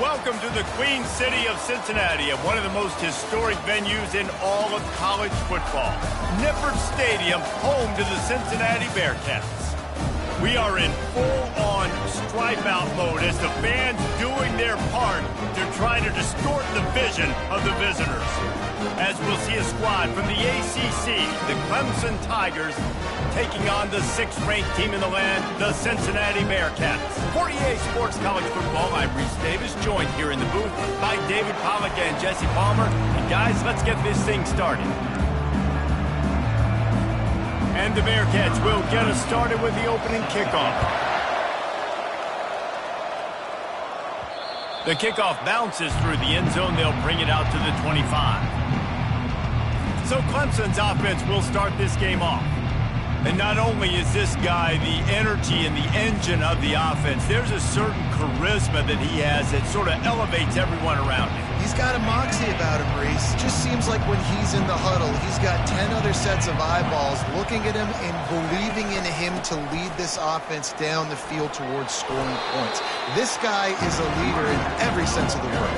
Welcome to the Queen City of Cincinnati, and one of the most historic venues in all of college football. Nippert Stadium, home to the Cincinnati Bearcats. We are in full-on stripe-out mode as the fans doing their part to try to distort the vision of the visitors. As we'll see a squad from the ACC, the Clemson Tigers, taking on the 6th-ranked team in the land, the Cincinnati Bearcats. For EA Sports College Football, I'm Reese Davis, joined here in the booth by David Pollack and Jesse Palmer. And guys, let's get this thing started. And the Bearcats will get us started with the opening kickoff. The kickoff bounces through the end zone. They'll bring it out to the 25. So Clemson's offense will start this game off. And not only is this guy the energy and the engine of the offense, there's a certain charisma that he has that sort of elevates everyone around him. He's got a moxie about him, Reese. Just seems like when he's in the huddle, he's got 10 other sets of eyeballs looking at him and believing in him to lead this offense down the field towards scoring points. This guy is a leader in every sense of the word.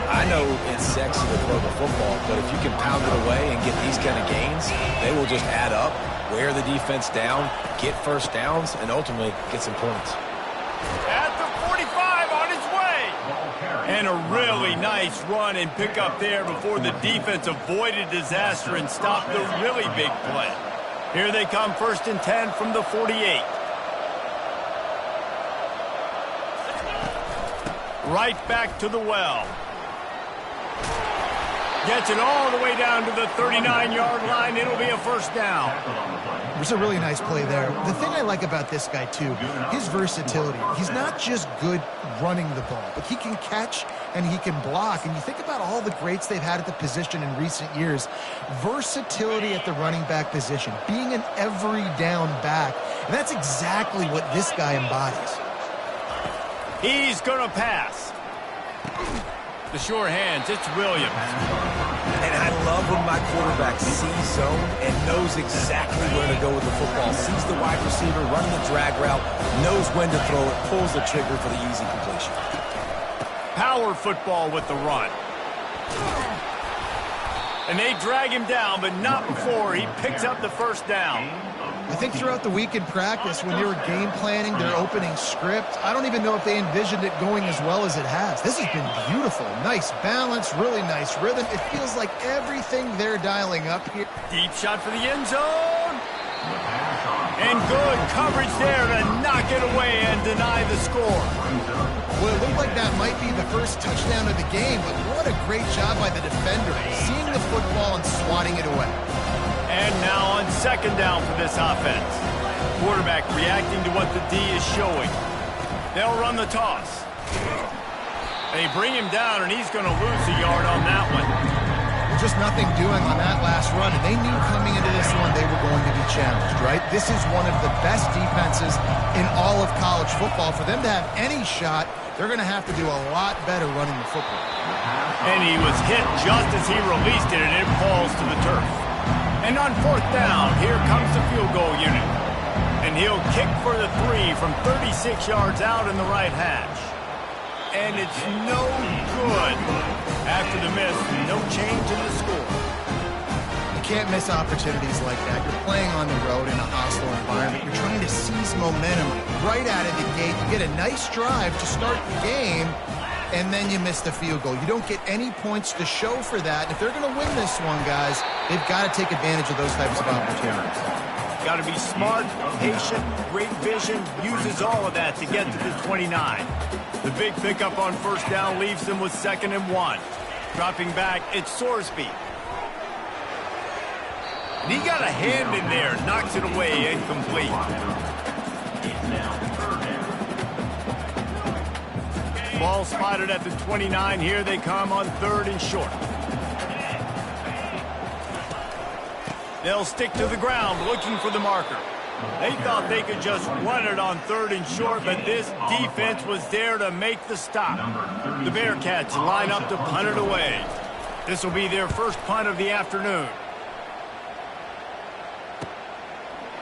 I know it's sexy to throw the football, but if you can pound it away and get these kind of gains, they will just add up, wear the defense down, get first downs, and ultimately get some points. At the 45 on his way. And a really nice run and pick up there before the defense avoided disaster and stopped the really big play. Here they come, 1st and 10 from the 48. Right back to the well. Gets it all the way down to the 39-yard line. It'll be a first down. It was a really nice play there. The thing I like about this guy, too, his versatility. He's not just good running the ball, but he can catch and he can block. And you think about all the greats they've had at the position in recent years. Versatility at the running back position, being an every down back. And that's exactly what this guy embodies. He's going to pass. The sure hands, it's Williams. And I love when my quarterback sees zone and knows exactly where to go with the football. Sees the wide receiver running the drag route, knows when to throw it, pulls the trigger for the easy completion. Power football with the run. And they drag him down, but not before he picks up the first down. I think throughout the week in practice, when they were game planning their opening script, I don't even know if they envisioned it going as well as it has. This has been beautiful. Nice balance, really nice rhythm. It feels like everything they're dialing up here. Deep shot for the end zone. And good coverage there to knock it away and deny the score. Well, it looked like that might be the first touchdown of the game, but what a great job by the defender, seeing the football and swatting it away. And now on 2nd down for this offense. Quarterback reacting to what the D is showing. They'll run the toss. They bring him down, and he's going to lose a yard on that one. Just nothing doing on that last run, and they knew coming into this one they were going to be challenged, right? This is one of the best defenses in all of college football. For them to have any shot, they're going to have to do a lot better running the football. And he was hit just as he released it, and it falls to the turf. And on 4th down, here comes the field goal unit. And he'll kick for the 3 from 36 yards out in the right hash. And it's no good. After the miss, no change in the score. You can't miss opportunities like that. You're playing on the road in a hostile environment. You're trying to seize momentum right out of the gate. You get a nice drive to start the game, and then you miss the field goal. You don't get any points to show for that. If they're going to win this one, guys, they've got to take advantage of those types of opportunities. Got to be smart, patient, great vision, uses all of that to get to the 29. The big pickup on 1st down leaves them with 2nd and 1. Dropping back, it's Sorsby. And he got a hand in there, knocks it away, incomplete. Ball spotted at the 29. Here they come on 3rd and short. They'll stick to the ground looking for the marker. They thought they could just run it on 3rd and short, but this defense was there to make the stop. The Bearcats line up to punt it away. This will be their first punt of the afternoon.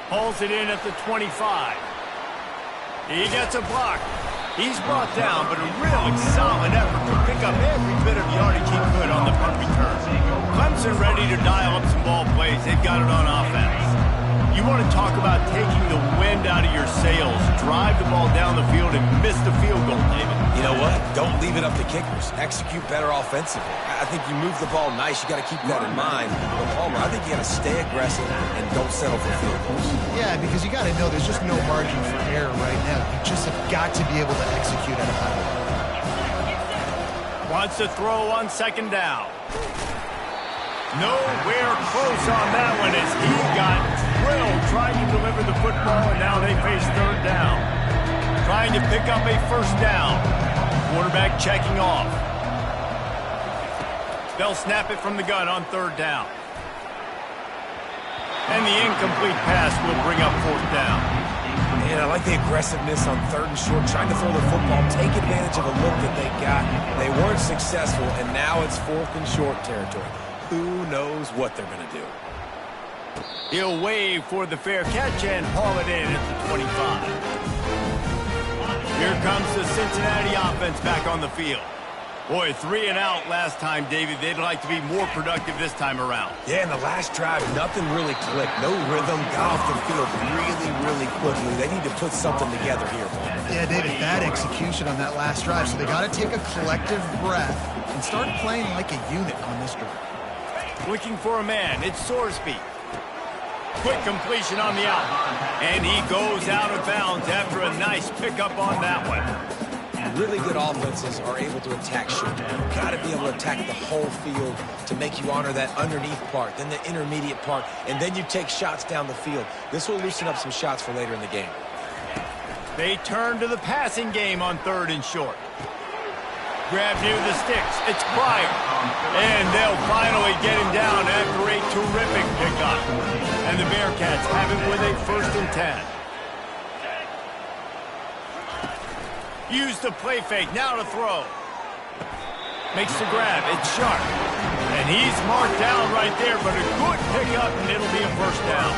Hauls it in at the 25. He gets a block. He's brought down, but a really solid effort to pick up every bit of yardage he could on the punt return. Clemson ready to dial up some ball plays. They've got it on offense. You want to talk about taking the wind out of your sails. Drive the ball down the field and miss the field goal, David. You know what? Don't leave it up to kickers. Execute better offensively. I think you move the ball nice. You got to keep that in mind. But Palmer, I think you got to stay aggressive and don't settle for field goals. Yeah, because you got to know there's just no margin for error right now. You just have got to be able to execute at a high level. Wants to throw on second down. Nowhere close on that one as he got drilled trying to deliver the football, and now they face third down. Trying to pick up a first down. Quarterback checking off. They'll snap it from the gun on third down. And the incomplete pass will bring up fourth down. Man, I like the aggressiveness on third and short, trying to throw the football, take advantage of a look that they got. They weren't successful, and now it's fourth and short territory. Who knows what they're going to do? He'll wave for the fair catch and haul it in at the 25. Here comes the Cincinnati offense back on the field. Boy, 3 and out last time, David. They'd like to be more productive this time around. Yeah, in the last drive, nothing really clicked. No rhythm, got off the field really quickly. They need to put something together here. Yeah, David, bad execution on that last drive, so they got to take a collective breath and start playing like a unit on this drive. Looking for a man. It's Sorsby. Quick completion on the out. And he goes out of bounds after a nice pickup on that one. Really good offenses are able to attack short. You've got to be able to attack the whole field to make you honor that underneath part, then the intermediate part, and then you take shots down the field. This will loosen up some shots for later in the game. They turn to the passing game on third and short. Grab near the sticks. It's Pryor. And they'll finally get him down after a terrific pickup. And the Bearcats have it with a 1st and 10. Use the play fake. Now to throw. Makes the grab. It's Sharp. And he's marked down right there, but a good pickup, and it'll be a first down.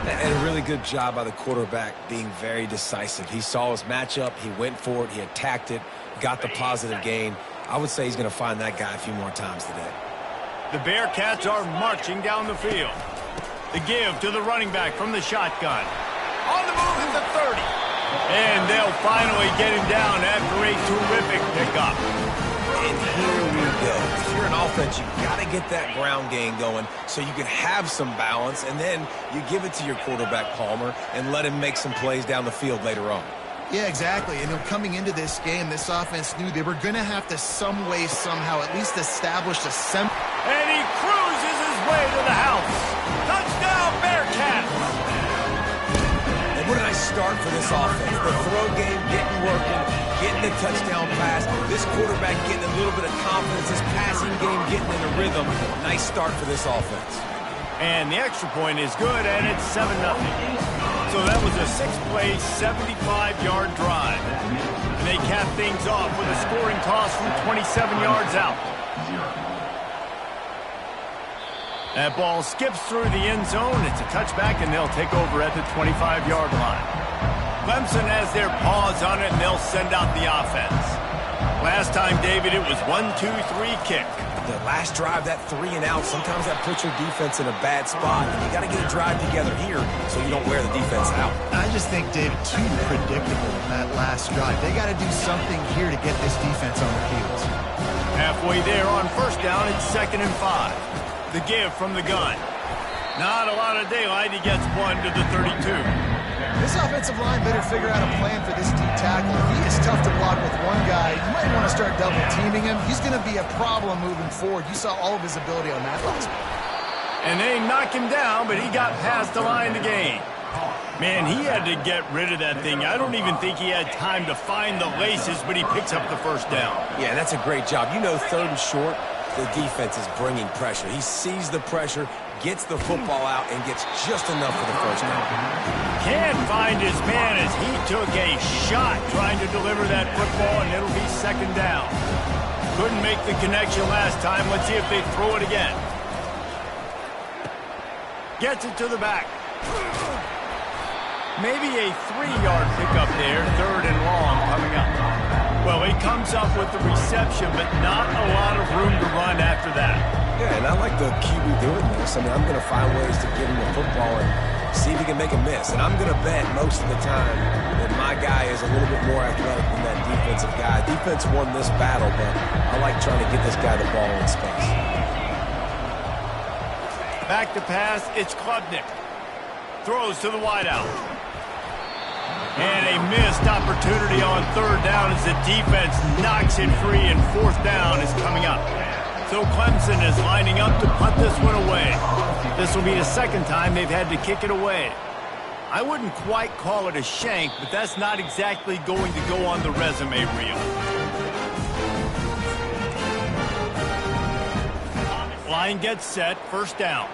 And a really good job by the quarterback being very decisive. He saw his matchup. He went for it. He attacked it. Got the positive gain. I would say he's going to find that guy a few more times today. The Bearcats are marching down the field. The give to the running back from the shotgun. On the move at the 30. And they'll finally get him down after a terrific pickup. And here we go. If you're an offense, you've got to get that ground game going so you can have some balance, and then you give it to your quarterback, Palmer, and let him make some plays down the field later on. Yeah, exactly. And coming into this game, this offense knew they were going to have to some way, somehow, at least establish a And he cruises his way to the house. Touchdown, Bearcats! And what a nice start for this offense. The throw game getting working, getting the touchdown pass. This quarterback getting a little bit of confidence. This passing game getting in a rhythm. Nice start for this offense. And the extra point is good, and it's 7-0. So that was a 6-play, 75-yard drive. And they cap things off with a scoring toss from 27 yards out. That ball skips through the end zone. It's a touchback, and they'll take over at the 25-yard line. Clemson has their paws on it, and they'll send out the offense. Last time, David, it was 1-2-3 kick. The last drive, that 3 and out, sometimes that puts your defense in a bad spot. And you got to get a drive together here so you don't wear the defense out. I just think, David, too predictable in that last drive. They got to do something here to get this defense on their heels. Halfway there on first down, it's 2nd and 5. The give from the gun. Not a lot of daylight. He gets one to the 32. This offensive line better figure out a plan for this deep tackle. He is tough to block with one guy. You might want to start double-teaming him. He's going to be a problem moving forward. You saw all of his ability on that last play. And they knock him down, but he got past the line to gain. Man, he had to get rid of that thing. I don't even think he had time to find the laces, but he picks up the first down. Yeah, that's a great job. You know, 3rd and short, the defense is bringing pressure. He sees the pressure, gets the football out, and gets just enough for the first down. Can't find his man as he took a shot trying to deliver that football, and it'll be 2nd down. Couldn't make the connection last time. Let's see if they throw it again. Gets it to the back. Maybe a 3-yard pickup there. 3rd and long coming up. Well, he comes up with the reception, but not a lot of room to run after that. Yeah, and I like the QB doing this. I mean, I'm going to find ways to get him the football and see if he can make a miss. And I'm going to bet most of the time that my guy is a little bit more athletic than that defensive guy. Defense won this battle, but I like trying to get this guy the ball in space. Back to pass, it's Klubnik. Throws to the wideout. And a missed opportunity on third down as the defense knocks it free, and fourth down is coming up. So Clemson is lining up to punt this one away. This will be the second time they've had to kick it away. I wouldn't quite call it a shank, but that's not exactly going to go on the resume reel. Line gets set, first down.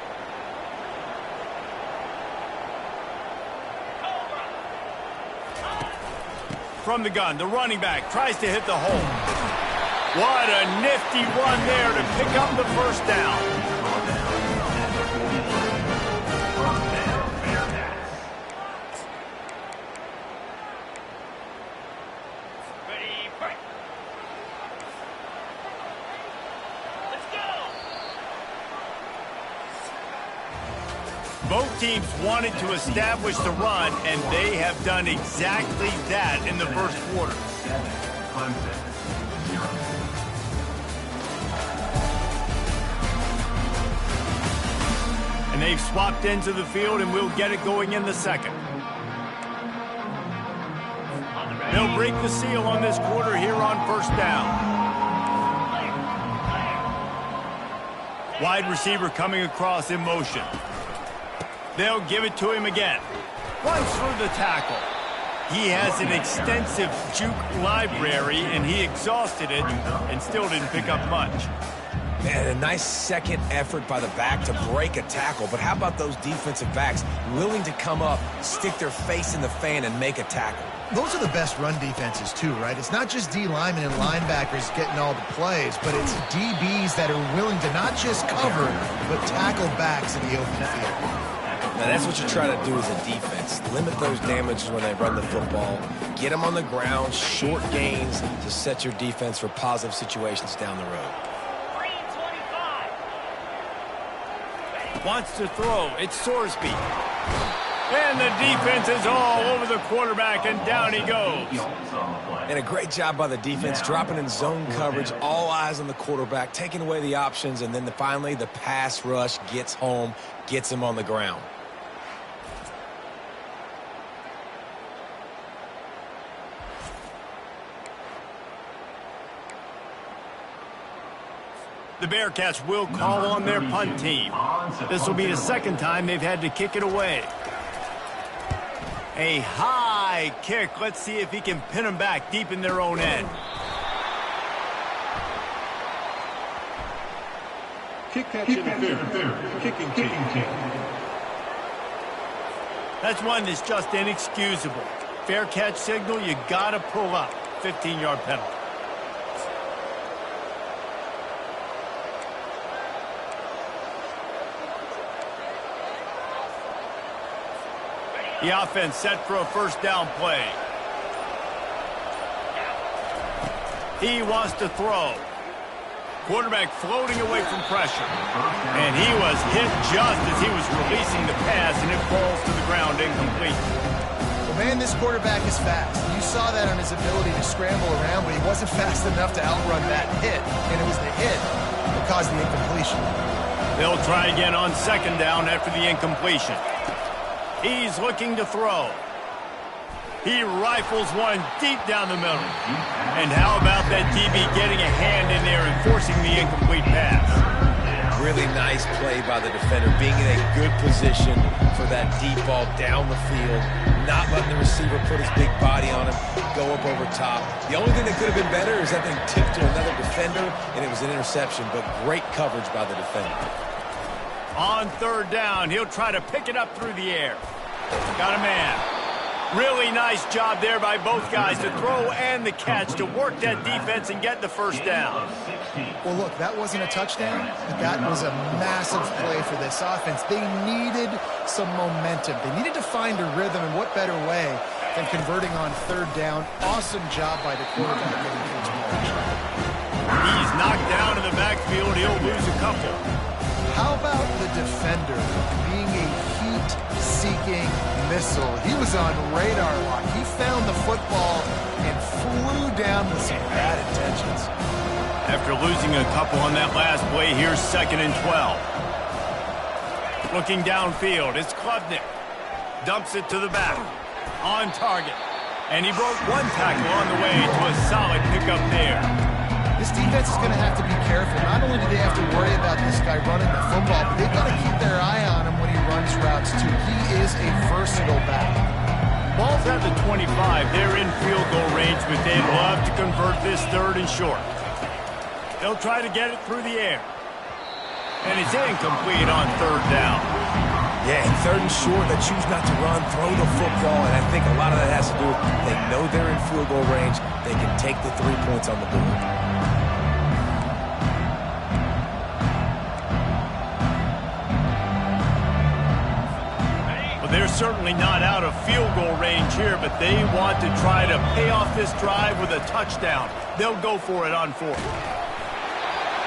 From the gun, the running back tries to hit the hole. What a nifty run there to pick up the first down. Both teams wanted to establish the run, and they have done exactly that in the first quarter. And they've swapped into the field, and we'll get it going in the second. They'll break the seal on this quarter here on first down. Wide receiver coming across in motion. They'll give it to him again. Runs through the tackle. He has an extensive juke library, and he exhausted it and still didn't pick up much. Man, a nice second effort by the back to break a tackle. But how about those defensive backs willing to come up, stick their face in the fan, and make a tackle? Those are the best run defenses, too, right? It's not just D linemen and linebackers getting all the plays, but it's DBs that are willing to not just cover, but tackle backs in the open field. Now, that's what you try to do as a defense. Limit those damages when they run the football. Get them on the ground, short gains to set your defense for positive situations down the road. Wants to throw. It's Sorsby. And the defense is all over the quarterback, and down he goes. And a great job by the defense, dropping in zone coverage, all eyes on the quarterback, taking away the options, and then finally the pass rush gets home, gets him on the ground. The Bearcats will call on their punt team. This will be the second time they've had to kick it away. A high kick. Let's see if he can pin them back deep in their own end. Kick catch interference. Kicking team. That's one that's just inexcusable. Fair catch signal, you gotta pull up. 15-yard penalty. The offense set for a first down play. He wants to throw. Quarterback floating away from pressure. And he was hit just as he was releasing the pass, and it falls to the ground incomplete. Well, man, this quarterback is fast. You saw that on his ability to scramble around, but he wasn't fast enough to outrun that hit. And it was the hit that caused the incompletion. They'll try again on second down after the incompletion. He's looking to throw. He rifles one deep down the middle. And how about that DB getting a hand in there and forcing the incomplete pass? Really nice play by the defender, being in a good position for that deep ball down the field, not letting the receiver put his big body on him, go up over top. The only thing that could have been better is that thing tipped to another defender, and it was an interception, but great coverage by the defender. On third down, he'll try to pick it up through the air. Got a man. Really nice job there by both guys to throw and the catch to work that defense and get the first down. Well, look, that wasn't a touchdown, but that was a massive play for this offense. They needed some momentum. They needed to find a rhythm, and what better way than converting on third down. Awesome job by the quarterback getting through to March. He's knocked down in the backfield. He'll lose a couple. How about the defender being a heat-seeking missile? He was on radar lock. He found the football and flew down with some bad intentions. After losing a couple on that last play, here's 2nd and 12. Looking downfield, it's Klubnik. Dumps it to the back. On target. And he broke one tackle on the way to a solid pickup there. This defense is going to have to be careful. Not only do they have to worry about this guy running the football, but they've got to keep their eye on him when he runs routes, too. He is a versatile back. Ball's at the 25. They're in field goal range, but they'd love to convert this 3rd and short. They'll try to get it through the air. And it's incomplete on 3rd down. Yeah, in 3rd and short, they choose not to run, throw the football, and I think a lot of that has to do with they know they're in field goal range. They can take the 3 points on the board. Well, they're certainly not out of field goal range here, but they want to try to pay off this drive with a touchdown. They'll go for it on 4th.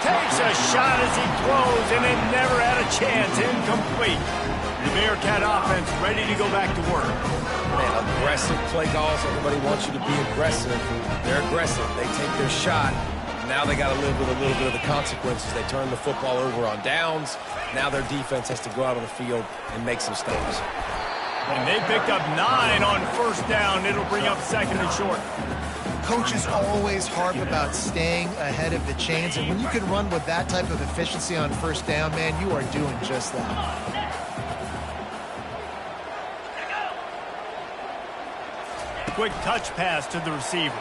Takes a shot as he throws, and it never had a chance. Incomplete. The Bearcat offense ready to go back to work. Man, aggressive play calls. Everybody wants you to be aggressive. They're aggressive. They take their shot. Now they got to live with a little bit of the consequences. They turn the football over on downs. Now their defense has to go out on the field and make some stops. And they picked up 9 on 1st down. It'll bring up 2nd and short. Coaches always harp about staying ahead of the chains, and when you can run with that type of efficiency on 1st down, man, you are doing just that. Quick touch pass to the receiver.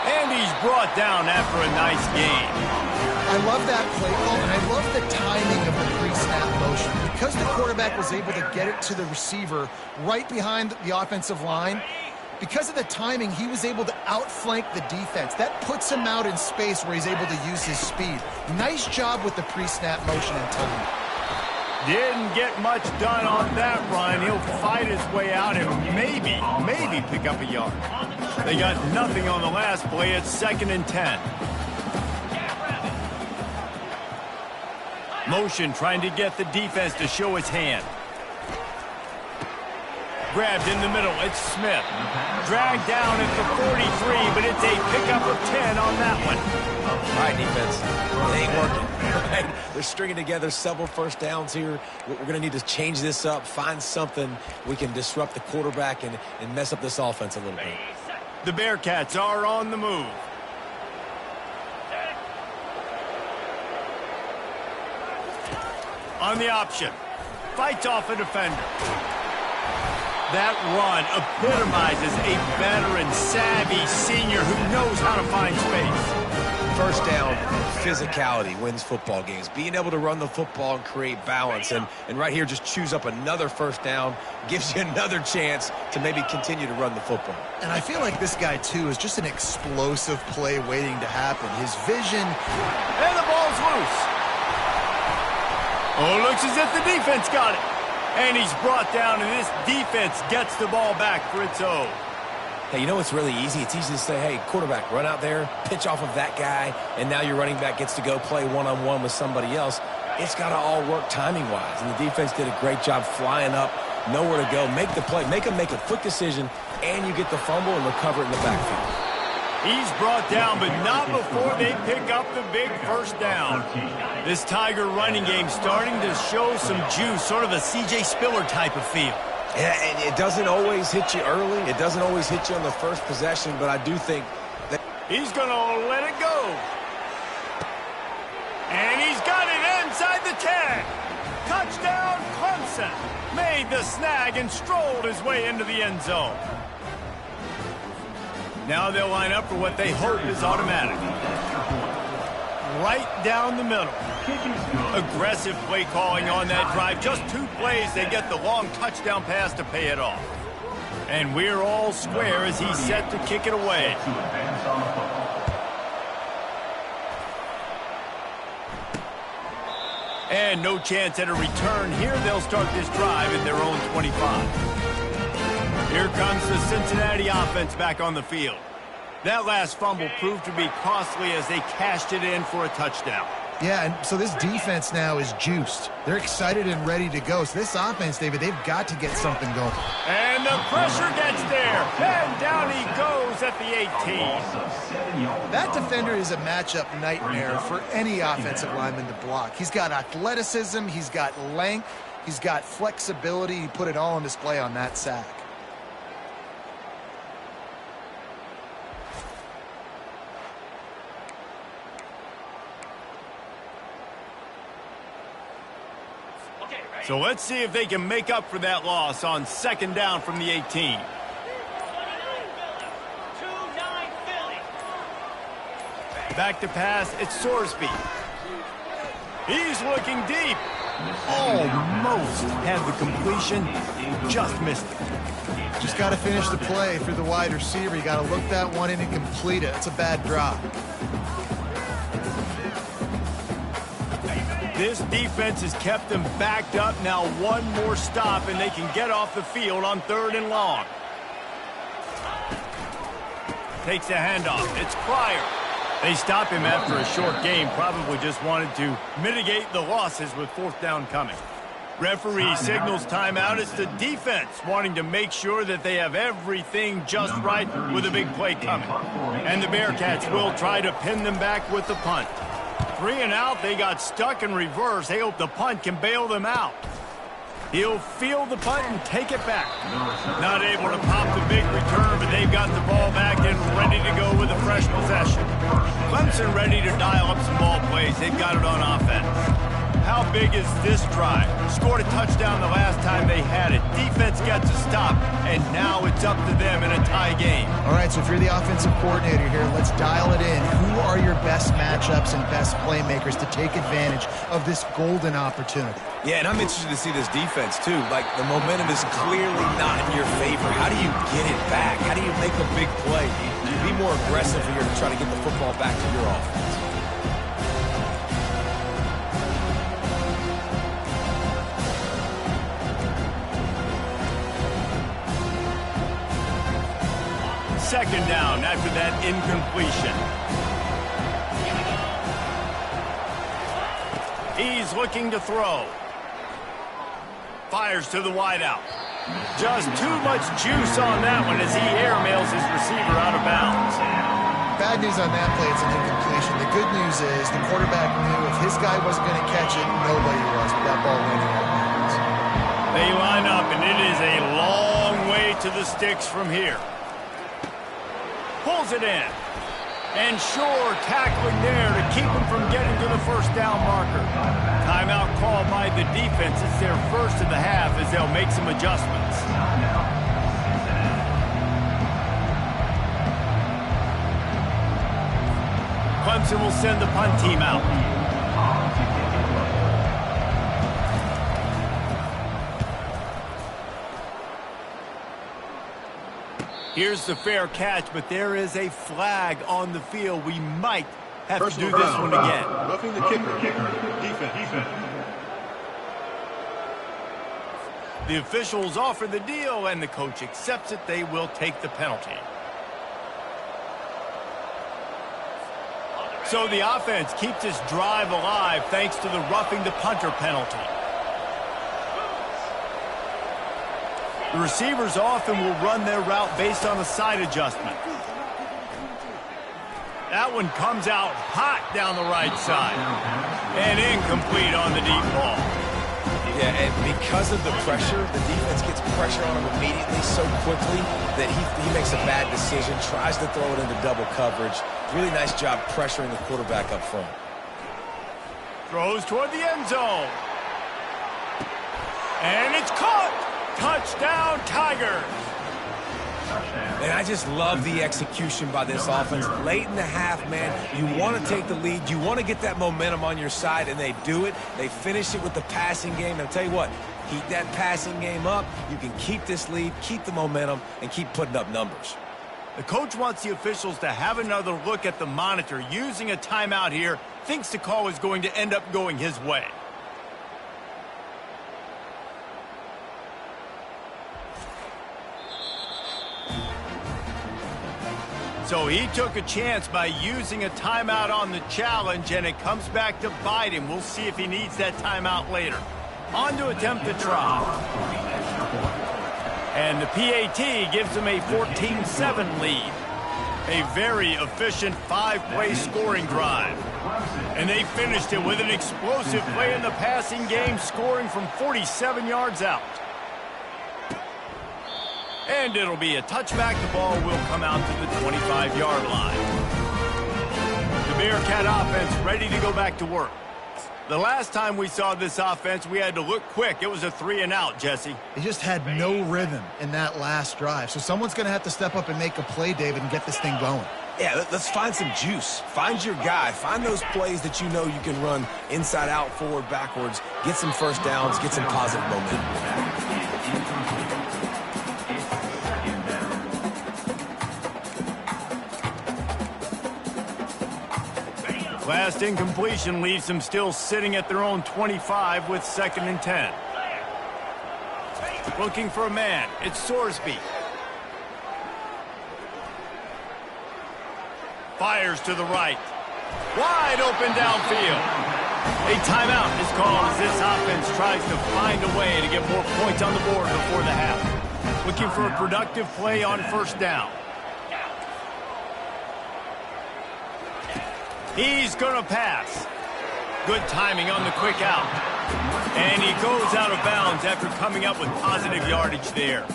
And he's brought down after a nice gain. I love that play call, and I love the timing of the pre-snap motion. Because the quarterback was able to get it to the receiver right behind the offensive line, because of the timing, he was able to outflank the defense. That puts him out in space where he's able to use his speed. Nice job with the pre-snap motion and timing. Didn't get much done on that run. He'll fight his way out and maybe pick up a yard. They got nothing on the last play. It's 2nd and 10. Motion trying to get the defense to show his hand. Grabbed in the middle. It's Smith. Dragged down at the 43, but it's a pickup of 10 on that one. All right, defense. It ain't working. Right? They're stringing together several 1st downs here. We're going to need to change this up, find something we can disrupt the quarterback and mess up this offense a little bit. The Bearcats are on the move. On the option. Fights off a defender. That run epitomizes a veteran, savvy senior who knows how to find space. 1st down, physicality wins football games. Being able to run the football and create balance. And right here, just choose up another 1st down, gives you another chance to maybe continue to run the football. And I feel like this guy, too, is just an explosive play waiting to happen. His vision. And the ball's loose. Oh, looks as if the defense got it. And he's brought down, and this defense gets the ball back for its own. Hey, you know what's really easy? It's easy to say, hey, quarterback, run out there, pitch off of that guy, and now your running back gets to go play one-on-one with somebody else. It's got to all work timing-wise, and the defense did a great job flying up, nowhere to go, make the play, make a quick decision, and you get the fumble and recover it in the backfield. He's brought down, but not before they pick up the big 1st down. This Tiger running game starting to show some juice, sort of a C.J. Spiller type of feel. Yeah, and it doesn't always hit you early. It doesn't always hit you on the first possession, but I do think that he's going to let it go. And he's got it inside the 10. Touchdown, Clemson. Made the snag and strolled his way into the end zone. Now they'll line up for what they hope is automatic. Right down the middle. Aggressive play calling on that drive. Just 2 plays, they get the long touchdown pass to pay it off. And we're all square as he's set to kick it away. And no chance at a return here. They'll start this drive at their own 25. Here comes the Cincinnati offense back on the field. That last fumble proved to be costly as they cashed it in for a touchdown. Yeah, and so this defense now is juiced. They're excited and ready to go. So this offense, David, they've got to get something going. And the pressure gets there. And down he goes at the 18. That defender is a matchup nightmare for any offensive lineman to block. He's got athleticism, he's got length, he's got flexibility. He put it all on display on that sack. So let's see if they can make up for that loss on second down from the 18. Back to pass, it's Sorsby. He's looking deep. Almost had the completion, just missed it. Just got to finish the play through the wide receiver. You got to look that one in and complete it. It's a bad drop. This defense has them backed up. Now one more stop and they can get off the field on 3rd and long. Takes a handoff. It's Cryer. They stop him after a short game. Probably just wanted to mitigate the losses with 4th down coming. Referee signals timeout. It's the defense wanting to make sure that they have everything just right with a big play coming. And the Bearcats will try to pin them back with the punt. 3 and out, they got stuck in reverse. They hope the punt can bail them out. He'll field the punt and take it back. Not able to pop the big return, but they've got the ball back and ready to go with a fresh possession. Clemson ready to dial up some ball plays. They've got it on offense. How big is this drive? Scored a touchdown the last time they had it. Defense gets a stop, and now it's up to them in a tie game. All right, so if you're the offensive coordinator here, let's dial it in. Who are your best matchups and best playmakers to take advantage of this golden opportunity? Yeah, and I'm interested to see this defense, too. Like, the momentum is clearly not in your favor. How do you get it back? How do you make a big play? You be more aggressive here to try to get the football back to your offense. Second down after that incompletion. He's looking to throw. Fires to the wideout. Just too much juice on that one as he airmails his receiver out of bounds. Bad news on that play, it's an incompletion. The good news is the quarterback knew if his guy wasn't going to catch it, nobody was with that ball landing out of bounds. They line up, and it is a long way to the sticks from here. Pulls it in. And Shore tackling there to keep him from getting to the 1st down marker. Timeout called by the defense. It's their first of the half as they'll make some adjustments. Clemson will send the punt team out. Here's the fair catch, but there is a flag on the field. We might have to do this one again. Roughing the kicker. Defense. The officials offer the deal, and the coach accepts it. They will take the penalty. So the offense keeps this drive alive thanks to the roughing the punter penalty. The receivers often will run their route based on a side adjustment. That one comes out hot down the right side. And incomplete on the deep ball. Yeah, and because of the pressure, the defense gets pressure on him immediately so quickly that he makes a bad decision, tries to throw it into double coverage. Really nice job pressuring the quarterback up front. Throws toward the end zone. And it's caught. Touchdown, Tigers. And I just love the execution by this offense. Late in the half, man, you want to take the lead. You want to get that momentum on your side, and they do it. They finish it with the passing game. And I'll tell you what, keep that passing game up. You can keep this lead, keep the momentum, and keep putting up numbers. The coach wants the officials to have another look at the monitor. Using a timeout here, thinks the call is going to end up going his way. So he took a chance by using a timeout on the challenge, and it comes back to bite him. We'll see if he needs that timeout later. On to attempt the try. And the PAT gives him a 14-7 lead. A very efficient 5-play scoring drive. And they finished it with an explosive play in the passing game, scoring from 47 yards out. And it'll be a touchback. The ball will come out to the 25-yard line. The Bearcat offense ready to go back to work. The last time we saw this offense, we had to look quick. It was a 3-and-out, Jesse. They just had no rhythm in that last drive. So someone's going to have to step up and make a play, David, and get this thing going. Yeah, let's find some juice. Find your guy. Find those plays that you know you can run inside out, forward, backwards. Get some first downs. Get some positive momentum. Last incompletion leaves them still sitting at their own 25 with 2nd and 10. Looking for a man. It's Sorsby. Fires to the right. Wide open downfield. A timeout is called as this offense tries to find a way to get more points on the board before the half. Looking for a productive play on first down. He's going to pass. Good timing on the quick out. And he goes out of bounds after coming up with positive yardage there.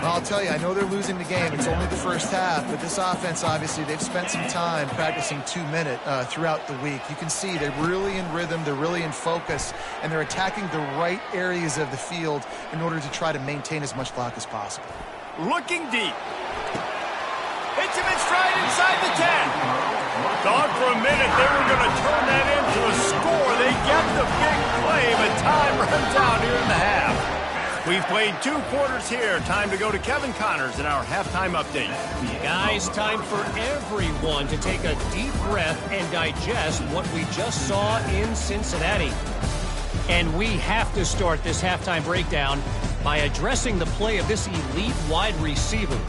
I'll tell you, I know they're losing the game. It's only the first half, but this offense, obviously, they've spent some time practicing 2-minute throughout the week. You can see they're really in rhythm, they're really in focus, and they're attacking the right areas of the field in order to try to maintain as much clock as possible. Looking deep. Hits him in stride inside the 10. Thought for a minute they were going to turn that into a score. They get the big play, but time runs out here in the half. We've played 2 quarters here. Time to go to Kevin Connors in our halftime update. Guys, time for everyone to take a deep breath and digest what we just saw in Cincinnati. And we have to start this halftime breakdown by addressing the play of this elite wide receiver.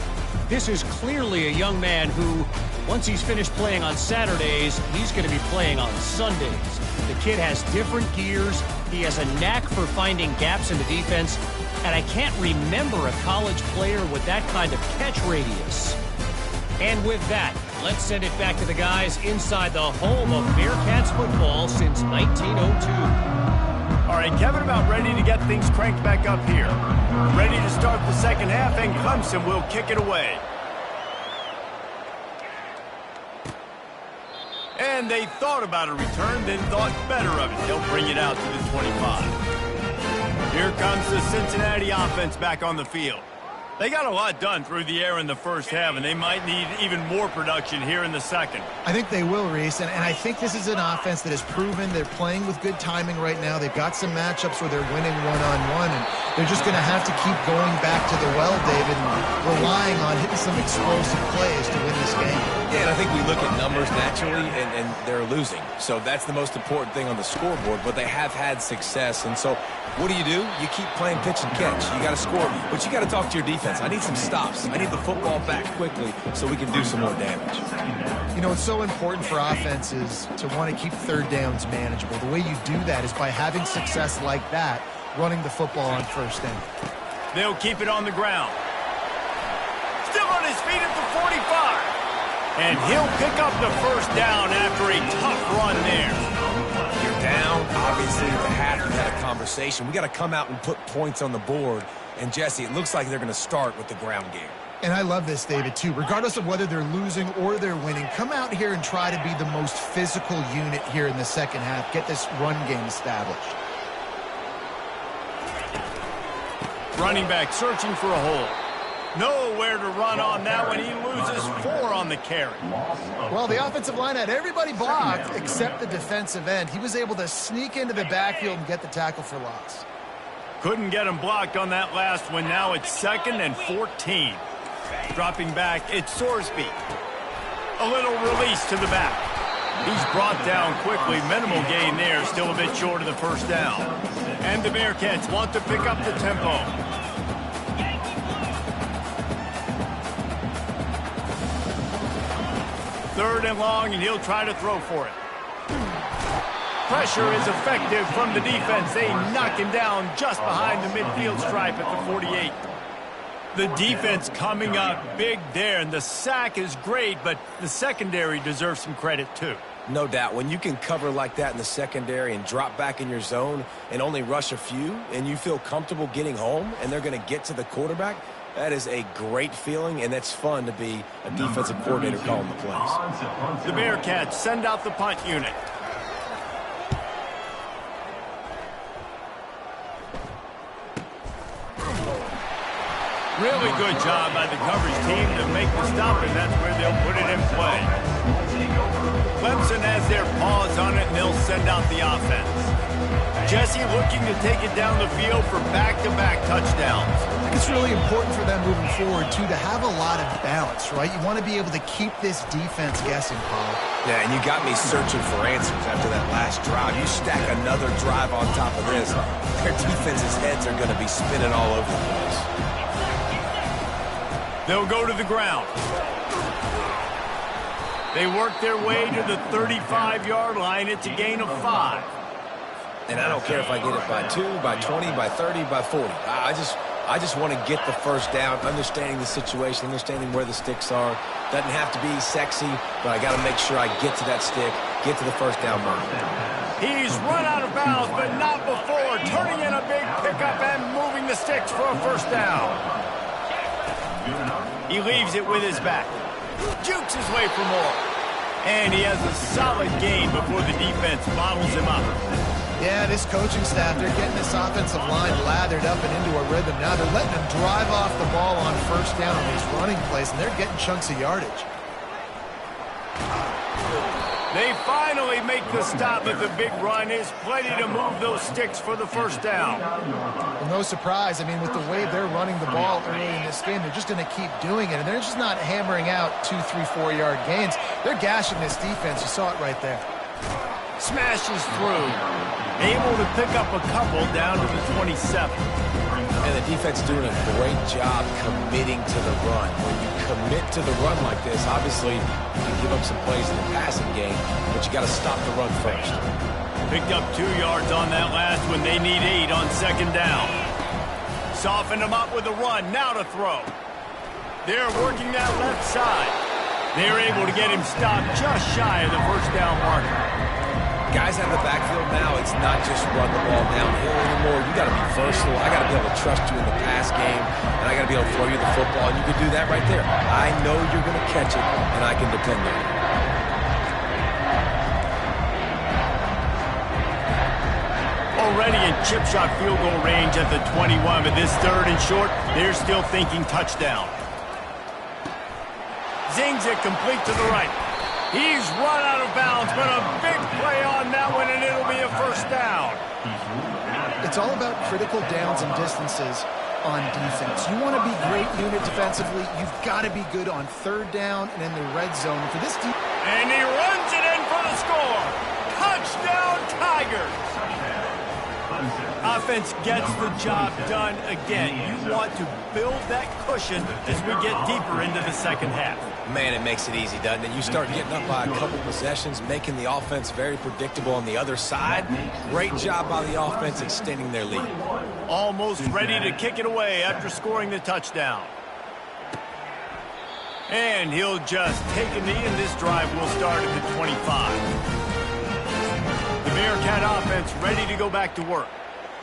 This is clearly a young man who, once he's finished playing on Saturdays, he's going to be playing on Sundays. The kid has different gears. He has a knack for finding gaps in the defense. And I can't remember a college player with that kind of catch radius. And with that, let's send it back to the guys inside the home of Bearcats football since 1902. All right, Kevin, about ready to get things cranked back up here. Ready to start the second half, and Clemson will kick it away. And they thought about a return, then thought better of it. They'll bring it out to the 25. Here comes the Cincinnati offense back on the field. They got a lot done through the air in the first half, and they might need even more production here in the second. I think they will, Reese, and I think this is an offense that has proven they're playing with good timing right now. They've got some matchups where they're winning one-on-one, and they're just going to have to keep going back to the well, David, and relying on hitting some explosive plays to win this game. Yeah, and I think we look at numbers naturally, and they're losing. So that's the most important thing on the scoreboard, but they have had success. And so what do? You keep playing pitch and catch. You got to score, but you got to talk to your defense. I need some stops. I need the football back quickly so we can do some more damage. You know, it's so important for offenses to want to keep third downs manageable. The way you do that is by having success like that, running the football on first down. They'll keep it on the ground. Still on his feet at the 45. And he'll pick up the first down after a tough run there. You're down. Obviously, the half we had a conversation. We got to come out and put points on the board. And, Jesse, it looks like they're going to start with the ground game. And I love this, David, too. Regardless of whether they're losing or they're winning, come out here and try to be the most physical unit here in the second half. Get this run game established. Running back searching for a hole. Nowhere to run on that one. He loses 4 on the carry. Well, the offensive line had everybody blocked except the defensive end. He was able to sneak into the backfield and get the tackle for loss. Couldn't get him blocked on that last one. Now it's 2nd and 14. Dropping back, it's Sorsby. A little release to the back. He's brought down quickly. Minimal gain there. Still a bit short of the first down. And the Bearcats want to pick up the tempo. 3rd and long, and he'll try to throw for it. Pressure is effective from the defense. They knock him down just behind the midfield stripe at the 48. The defense coming up big there, and the sack is great, but the secondary deserves some credit too. No doubt. When you can cover like that in the secondary and drop back in your zone and only rush a few, and you feel comfortable getting home, and they're going to get to the quarterback, that is a great feeling, and it's fun to be a defensive coordinator calling the plays. The Bearcats send out the punt unit. Really good job by the coverage team to make the stop, and that's where they'll put it in play. Clemson has their paws on it, and they'll send out the offense. Jesse looking to take it down the field for back-to-back touchdowns. I think it's really important for them moving forward, too, to have a lot of balance, right? You want to be able to keep this defense guessing, Paul. Yeah, and you got me searching for answers after that last drive. You stack another drive on top of this, their defense's heads are going to be spinning all over the place. They'll go to the ground. They work their way to the 35-yard line. It's a gain of 5. And I don't care if I get it by 2, by 20, by 30, by 40. I just want to get the first down, understanding the situation, understanding where the sticks are. Doesn't have to be sexy, but I got to make sure I get to that stick, get to the first down mark. He's run out of bounds, but not before. Turning in a big pickup and moving the sticks for a first down. He leaves it with his back. Jukes his way for more. And he has a solid gain before the defense bottles him up. Yeah, this coaching staff, they're getting this offensive line lathered up and into a rhythm. Now they're letting them drive off the ball on first down on these running plays, and they're getting chunks of yardage. They finally make the stop, but the big run is plenty to move those sticks for the first down. Well, no surprise. I mean, with the way they're running the ball early in this game, they're just going to keep doing it. And they're just not hammering out 2, 3, 4-yard gains. They're gashing this defense. You saw it right there. Smashes through. Able to pick up a couple down to the 27. And the defense doing a great job committing to the run. When you commit to the run like this, obviously you can give up some plays in the passing game, but you got to stop the run first. Picked up 2 yards on that last one. They need 8 on second down. Soften them up with a run. Now to throw. They're working that left side. They're able to get him stopped just shy of the first down marker. Guys out of the backfield now, it's not just run the ball downhill anymore. You got to be versatile. I got to be able to trust you in the pass game, and I got to be able to throw you the football, and you can do that right there. I know you're going to catch it, and I can depend on it. Already in chip shot field goal range at the 21, but this 3rd and short, they're still thinking touchdown. Zings it complete to the right. He's run out of bounds, but a big play on that one, and it'll be a first down. It's all about critical downs and distances on defense. You want to be great unit defensively. You've got to be good on 3rd down and in the red zone. For this and he runs it in for the score. Touchdown, Tigers. Offense gets the job done again. You want to build that cushion as we get deeper into the second half. Man, it makes it easy, doesn't it? You start getting up by a couple possessions, making the offense very predictable on the other side. Great job by the offense extending their lead. Almost ready to kick it away after scoring the touchdown. And he'll just take a knee, and this drive will start at the 25. The Bearcat offense ready to go back to work.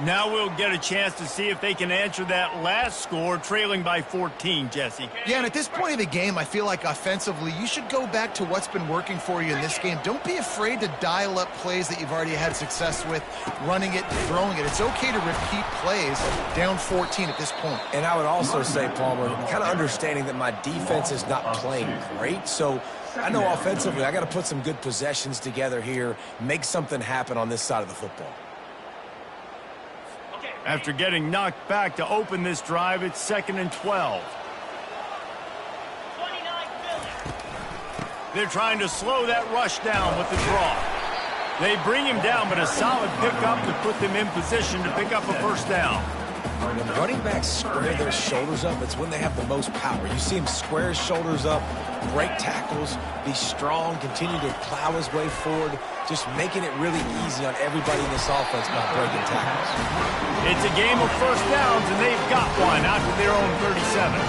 Now we'll get a chance to see if they can answer that last score, trailing by 14, Jesse. Yeah, and at this point of the game, I feel like offensively, you should go back to what's been working for you in this game. Don't be afraid to dial up plays that you've already had success with, running it, throwing it. It's okay to repeat plays down 14 at this point. And I would also say, Palmer, kind of understanding that my defense is not playing great, so I know offensively I got to put some good possessions together here, make something happen on this side of the football. After getting knocked back to open this drive, it's 2nd and 12. They're trying to slow that rush down with the draw. They bring him down, but a solid pickup to put them in position to pick up a first down. When running backs square their shoulders up, it's when they have the most power. You see him square his shoulders up, break tackles, be strong, continue to plow his way forward, just making it really easy on everybody in this offense by breaking tackles. It's a game of first downs, and they've got one out to their own 37.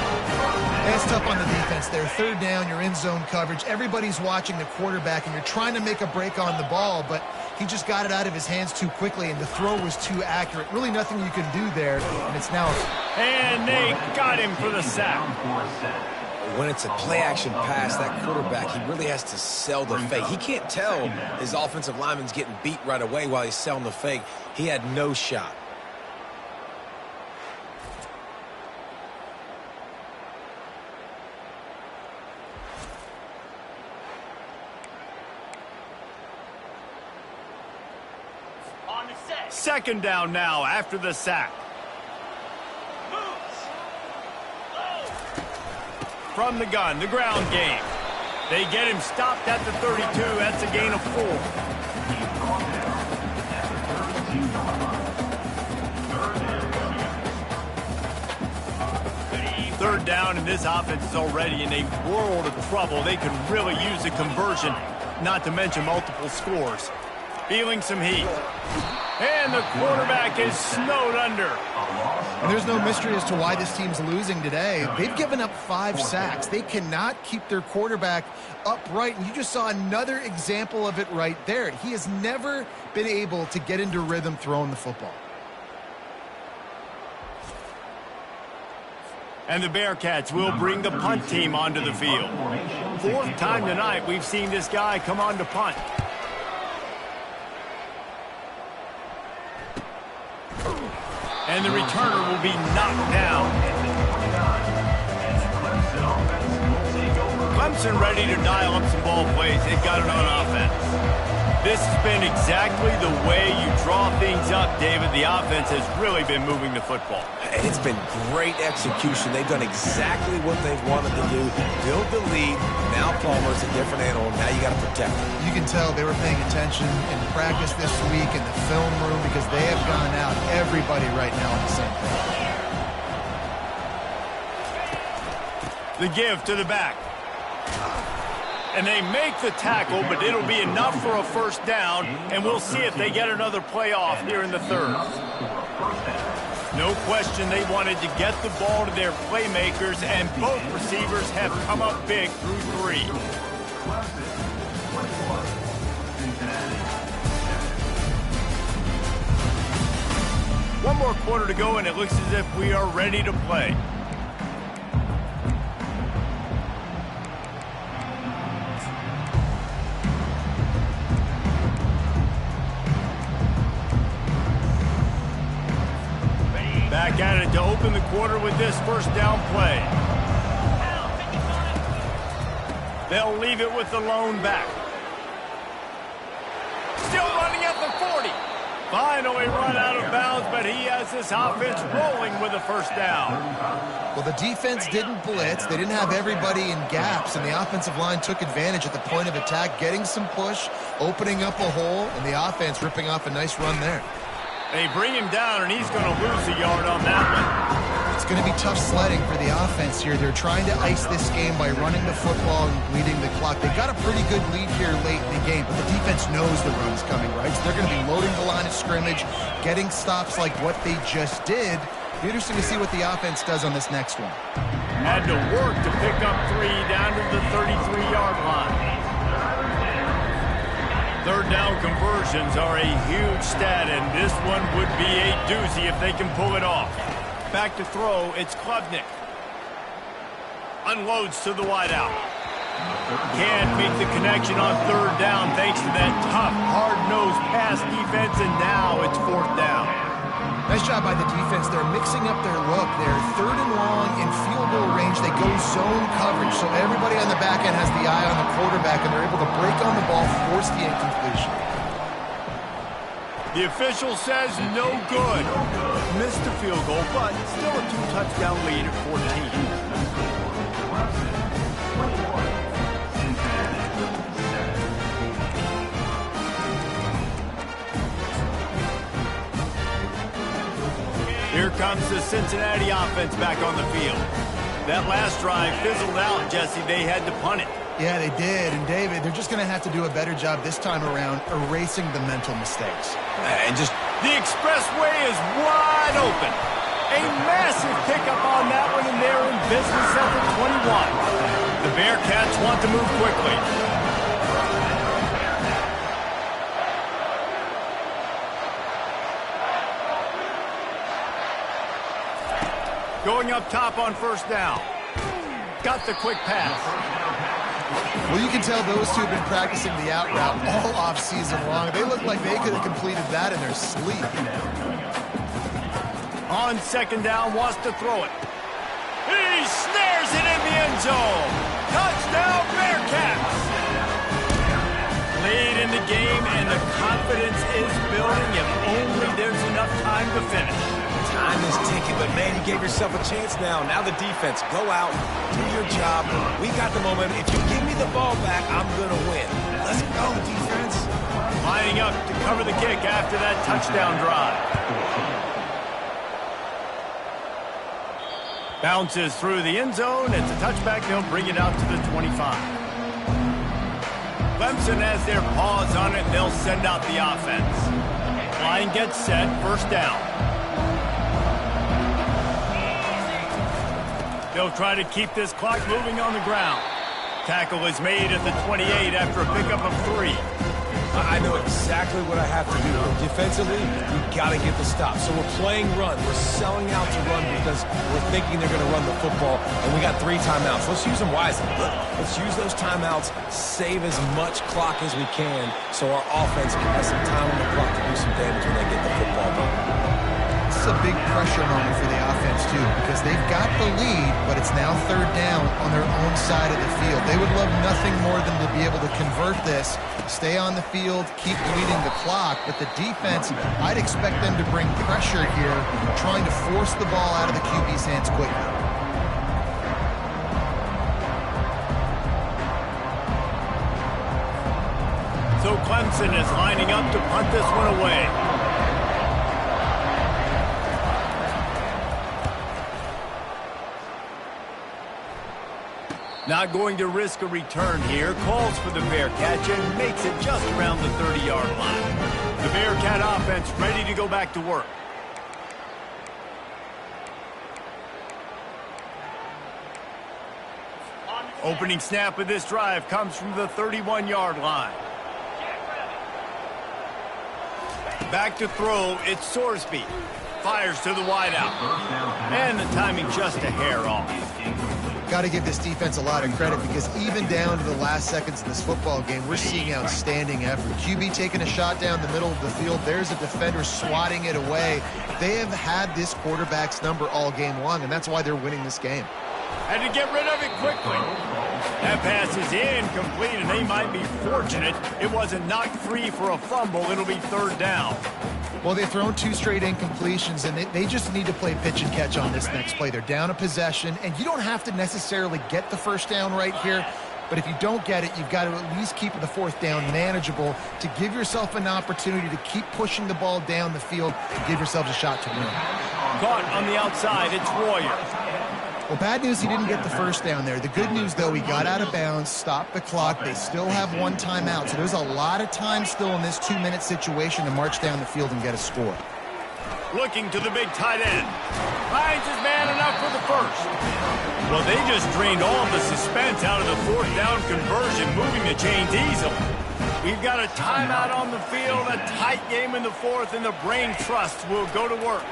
That's tough on the defense there. Third down, you're in zone coverage. Everybody's watching the quarterback, and you're trying to make a break on the ball, but he just got it out of his hands too quickly, and the throw was too accurate. Really nothing you can do there, and it's now... And they got him for the sack. When it's a play-action pass, that quarterback, he really has to sell the fake. He can't tell his offensive lineman's getting beat right away while he's selling the fake. He had no shot. Second down now after the sack. From the gun, the ground game. They get him stopped at the 32. That's a gain of 4. Third down, and this offense is already in a world of trouble. They could really use a conversion, not to mention multiple scores. Feeling some heat. And the quarterback is snowed under. And there's no mystery as to why this team's losing today. They've given up 5 sacks. They cannot keep their quarterback upright, and you just saw another example of it right there. He has never been able to get into rhythm throwing the football. And the Bearcats will bring the punt team onto the field. 4th time tonight we've seen this guy come on to punt. And the returner will be knocked down. Clemson ready to dial up some ball plays. They've got it on offense. This has been exactly the way you draw things up, David. The offense has really been moving the football. And it's been great execution. They've done exactly what they've wanted to do. Build the lead. Now Palmer's a different animal. Now you got to protect him. You can tell they were paying attention in practice this week in the film room because they have gone out, everybody right now on the same page. The give to the back. And they make the tackle, but it'll be enough for a first down, and we'll see if they get another playoff here in the 3rd. No question they wanted to get the ball to their playmakers, and both receivers have come up big through 3. One more quarter to go, and it looks as if we are ready to play. Back at it to open the quarter with this first down play. They'll leave it with the lone back. Still running at the 40. Finally run out of bounds, but he has this offense rolling with a first down. Well, the defense didn't blitz. They didn't have everybody in gaps, and the offensive line took advantage at the point of attack, getting some push, opening up a hole, and the offense ripping off a nice run there. They bring him down, and he's going to lose a yard on that one. It's going to be tough sledding for the offense here. They're trying to ice this game by running the football and bleeding the clock. They got a pretty good lead here late in the game, but the defense knows the run's coming, right? So they're going to be loading the line of scrimmage, getting stops like what they just did. Be interesting to see what the offense does on this next one. Had to work to pick up 3 down to the 33-yard line. Third down conversions are a huge stat, and this one would be a doozy if they can pull it off. Back to throw, it's Klubnik. Unloads to the wideout. Can't make the connection on third down thanks to that tough, hard-nosed pass defense, and now it's 4th down. Nice job by the defense. They're mixing up their look. They're 3rd and long in field goal range. They go zone coverage, so everybody on the back end has the eye on the quarterback, and they're able to break on the ball, force the incompletion. The official says no good. Missed the field goal, but still a 2-touchdown lead at 14. Here comes the Cincinnati offense back on the field. That last drive fizzled out, Jesse. They had to punt it. Yeah, they did. And, David, they're just going to have to do a better job this time around erasing the mental mistakes. And just the expressway is wide open. A massive pickup on that one, and they're in business at the 21. The Bearcats want to move quickly. Going up top on first down. Got the quick pass. Well, you can tell those two have been practicing the out route all off-season long. They look like they could have completed that in their sleep. On second down, wants to throw it. He snares it in the end zone. Touchdown, Bearcats. Late in the game, and the confidence is building if only there's enough time to finish. time is ticking, but man, you gave yourself a chance now. Now the defense, go out, do your job. We got the momentum. If you give me the ball back, I'm going to win. Let's go, defense. Lining up to cover the kick after that touchdown drive. Bounces through the end zone. It's a touchback. They'll bring it out to the 25. Clemson has their paws on it. They'll send out the offense. Line gets set. First down. They'll try to keep this clock moving on the ground. Tackle is made at the 28 after a pickup of 3. I know exactly what I have to do. Defensively, we've got to get the stop. So we're playing run. We're selling out to run because we're thinking they're going to run the football, and we got 3 timeouts. Let's use them wisely. Let's use those timeouts, save as much clock as we can so our offense can have some time on the clock to do some damage when they get the football back. This is a big pressure moment for the offense, too, because they've got the lead, but it's now third down on their own side of the field. They would love nothing more than to be able to convert this, stay on the field, keep bleeding the clock, but the defense, I'd expect them to bring pressure here, trying to force the ball out of the QB's hands quickly. So Clemson is lining up to punt this one away. Not going to risk a return here. Calls for the Bearcats and makes it just around the 30-yard line. The Bearcat offense ready to go back to work. Opening snap of this drive comes from the 31-yard line. Back to throw, it's Sorsby. Fires to the wideout. And the timing just a hair off. Got to give this defense a lot of credit because even down to the last seconds of this football game, we're seeing outstanding effort. QB taking a shot down the middle of the field. There's a defender swatting it away. They have had this quarterback's number all game long, and that's why they're winning this game. Had to get rid of it quickly. That pass is incomplete, and they might be fortunate it wasn't knocked free for a fumble. It'll be third down. Well, they've thrown 2 straight incompletions, and they just need to play pitch and catch on this next play. They're down a possession, and you don't have to necessarily get the first down right here, but if you don't get it, you've got to at least keep the fourth down manageable to give yourself an opportunity to keep pushing the ball down the field and give yourselves a shot to win. Caught on the outside, it's Royer. Well, bad news, he didn't get the first down there. The good news, though, he got out of bounds, stopped the clock. They still have 1 timeout, so there's a lot of time still in this 2-minute situation to march down the field and get a score. Looking to the big tight end. Finds his man enough for the first. Well, they just drained all the suspense out of the fourth down conversion, moving the chains easily. We've got a timeout on the field, a tight game in the fourth, and the brain trust will go to work.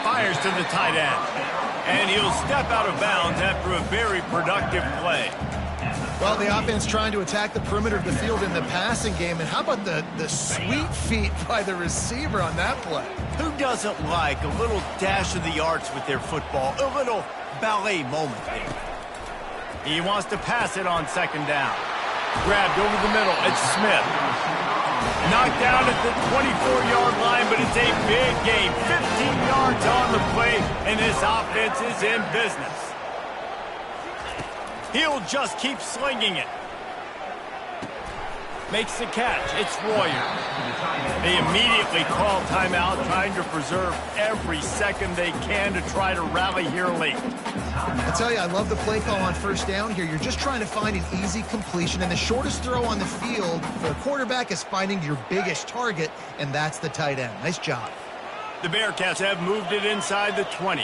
Fires to the tight end. And he'll step out of bounds after a very productive play. Well, the offense trying to attack the perimeter of the field in the passing game. And how about the sweet feet by the receiver on that play? Who doesn't like a little dash of the arts with their football? A little ballet moment there. He wants to pass it on second down. Grabbed over the middle. It's Smith. Knocked down at the 24-yard line, but it's a big game. 15 yards on the play, and this offense is in business. He'll just keep slinging it. Makes the catch. It's Royer. They immediately call timeout, trying to preserve every second they can to try to rally here late. I tell you, I love the play call on first down here. You're just trying to find an easy completion, and the shortest throw on the field for a quarterback is finding your biggest target, and that's the tight end. Nice job. The Bearcats have moved it inside the 20.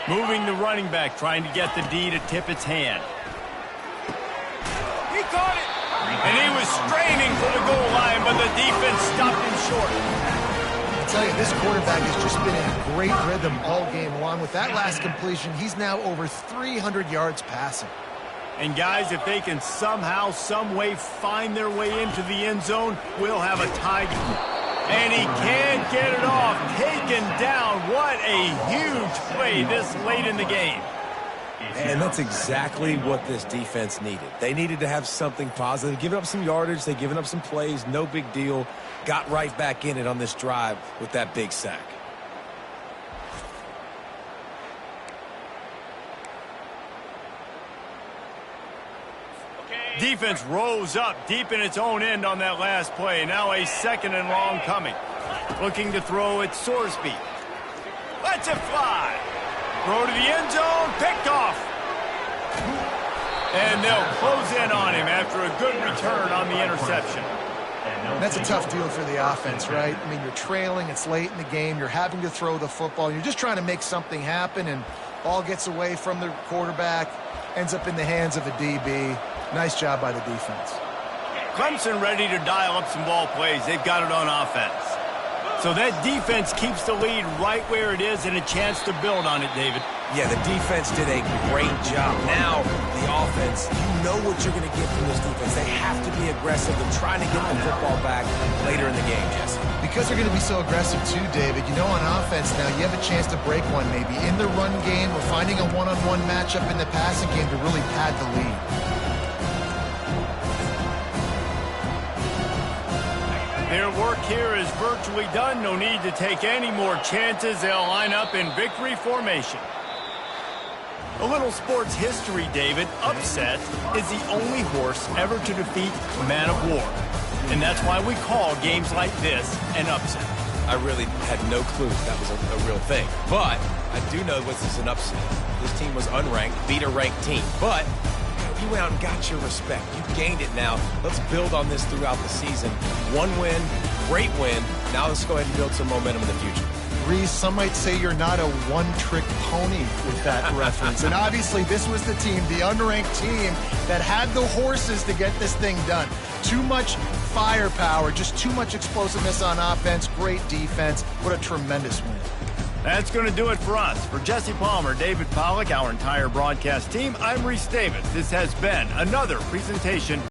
Moving the running back, trying to get the D to tip its hand. He caught it! And he was straining for the goal line, but the defense stopped him short. I tell you, this quarterback has just been in a great rhythm all game long. With that last completion, he's now over 300 yards passing. And guys, if they can somehow, some way find their way into the end zone, we'll have a tie. And he can't get it off. Taken down. What a huge play this late in the game. And that's exactly what this defense needed. They needed to have something positive. Giving up some yardage, they've given up some plays, no big deal. Got right back in it on this drive with that big sack. Defense rose up deep in its own end on that last play. Now a second and long coming. Looking to throw at Sorsby. Lets it fly. Throw to the end zone. Picked off. And they'll close in on him after a good return on the interception. That's a tough deal for the offense, right? I mean, you're trailing. It's late in the game. You're having to throw the football. You're just trying to make something happen, and ball gets away from the quarterback, ends up in the hands of a DB. Nice job by the defense. Clemson ready to dial up some ball plays. They've got it on offense. So that defense keeps the lead right where it is and a chance to build on it, David. Yeah, the defense did a great job. Now, the offense, you know what you're going to get from this defense. They have to be aggressive and trying to get the football back later in the game, Jesse. Because they're going to be so aggressive too, David, you know on offense now you have a chance to break one maybe in the run game or finding a one-on-one matchup in the passing game to really pad the lead. Their work here is virtually done. No need to take any more chances. They'll line up in victory formation. A little sports history, David. Upset is the only horse ever to defeat Man of War. And that's why we call games like this an upset. I really had no clue that was a real thing. But I do know this is an upset. This team was unranked, beat a ranked team. But you went out and got your respect. You gained it now. Let's build on this throughout the season. One win, great win. Now let's go ahead and build some momentum in the future. Reese, some might say you're not a one-trick pony with that reference. And obviously this was the team, the unranked team, that had the horses to get this thing done. Too much firepower, just too much explosiveness on offense, great defense. What a tremendous win. That's going to do it for us. For Jesse Palmer, David Pollack, our entire broadcast team, I'm Reese Davis. This has been another presentation